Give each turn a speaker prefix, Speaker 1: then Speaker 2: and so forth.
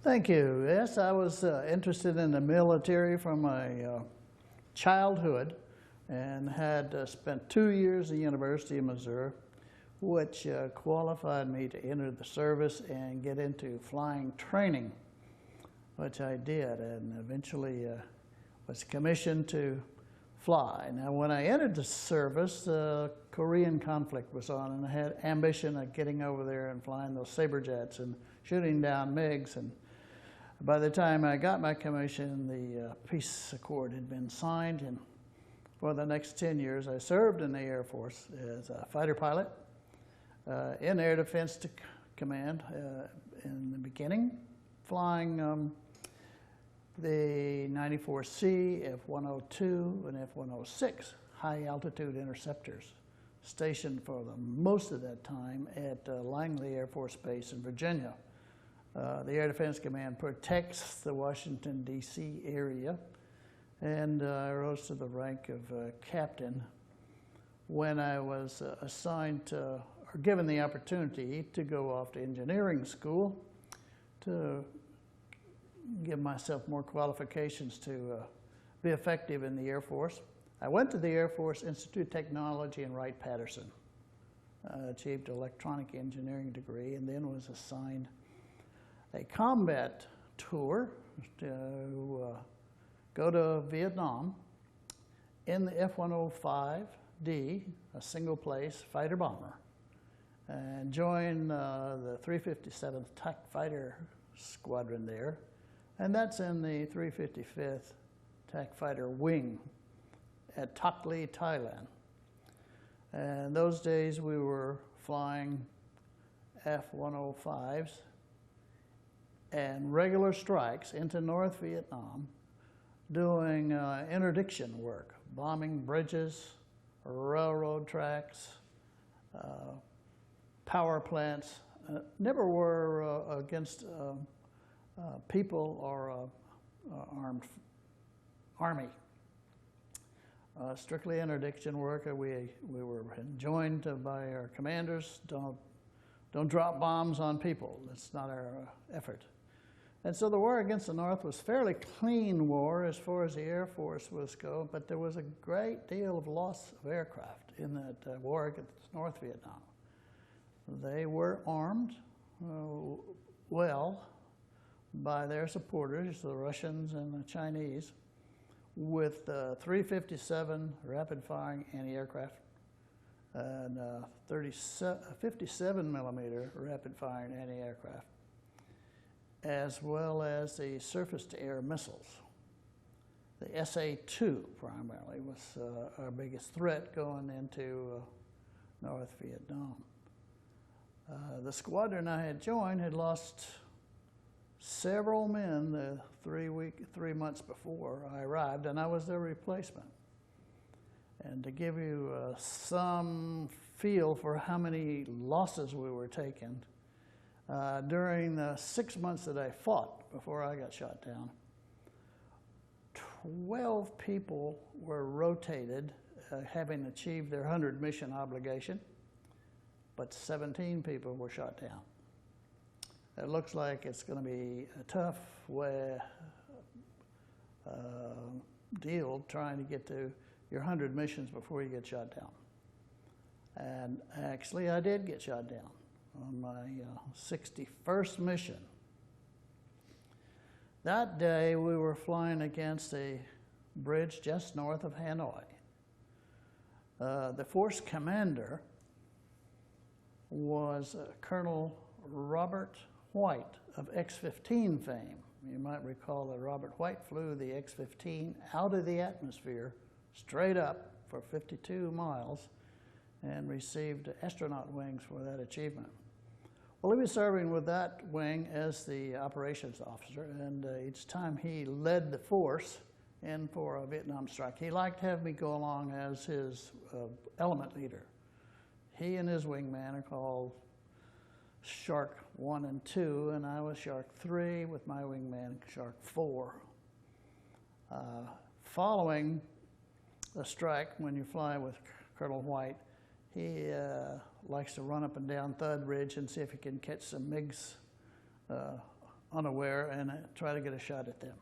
Speaker 1: Thank you. Yes, I was interested in the military from my childhood and had spent 2 years at the University of Missouri, which qualified me to enter the service and get into flying training, which I did, and eventually was commissioned to fly. Now, when I entered the service, the Korean conflict was on, and I had ambition of getting over there and flying those Sabre jets and shooting down MiGs. And by the time I got my commission, the peace accord had been signed, and for the next 10 years, I served in the Air Force as a fighter pilot in Air Defense Command in the beginning, flying the 94C, F-102, and F-106 high-altitude interceptors, stationed for the most of that time at Langley Air Force Base in Virginia. The Air Defense Command protects the Washington, D.C. area, and I rose to the rank of captain when I was assigned to, or given the opportunity to go off to engineering school to give myself more qualifications to be effective in the Air Force. I went to the Air Force Institute of Technology in Wright-Patterson, achieved an electronic engineering degree, and then was assigned a combat tour to go to Vietnam in the F-105D, a single-place fighter bomber, and join the 357th TAC Fighter Squadron there. And that's in the 355th TAC Fighter Wing at Tak Lee, Thailand. And those days we were flying F-105s and regular strikes into North Vietnam, doing interdiction work, bombing bridges, railroad tracks, power plants. Never were against people or armed army. Strictly interdiction work. We were enjoined by our commanders, don't drop bombs on people. That's not our effort. And so the war against the North was fairly clean war as far as the Air Force was concerned, but there was a great deal of loss of aircraft in that war against North Vietnam. They were armed well by their supporters, the Russians and the Chinese, with 357 rapid-firing anti-aircraft and 57 millimeter rapid-firing anti-aircraft, as well as the surface-to-air missiles. The SA-2 primarily was our biggest threat going into North Vietnam. The squadron I had joined had lost several men the 3 months before I arrived, and I was their replacement. And to give you some feel for how many losses we were taking, during the 6 months that I fought before I got shot down, 12 people were rotated, having achieved their 100 mission obligation, but 17 people were shot down. It looks like it's going to be a tough deal trying to get to your 100 missions before you get shot down. And actually, I did get shot down on my 61st mission. That day, we were flying against a bridge just north of Hanoi. The force commander was Colonel Robert White of X-15 fame. You might recall that Robert White flew the X-15 out of the atmosphere straight up for 52 miles and received astronaut wings for that achievement. Well, he was serving with that wing as the operations officer, and each time he led the force in for a Vietnam strike, he liked to have me go along as his element leader. He and his wingman are called Shark 1 and 2, and I was Shark 3 with my wingman Shark 4. Following a strike, when you fly with Colonel White, he likes to run up and down Thud Ridge and see if he can catch some MiGs unaware and try to get a shot at them.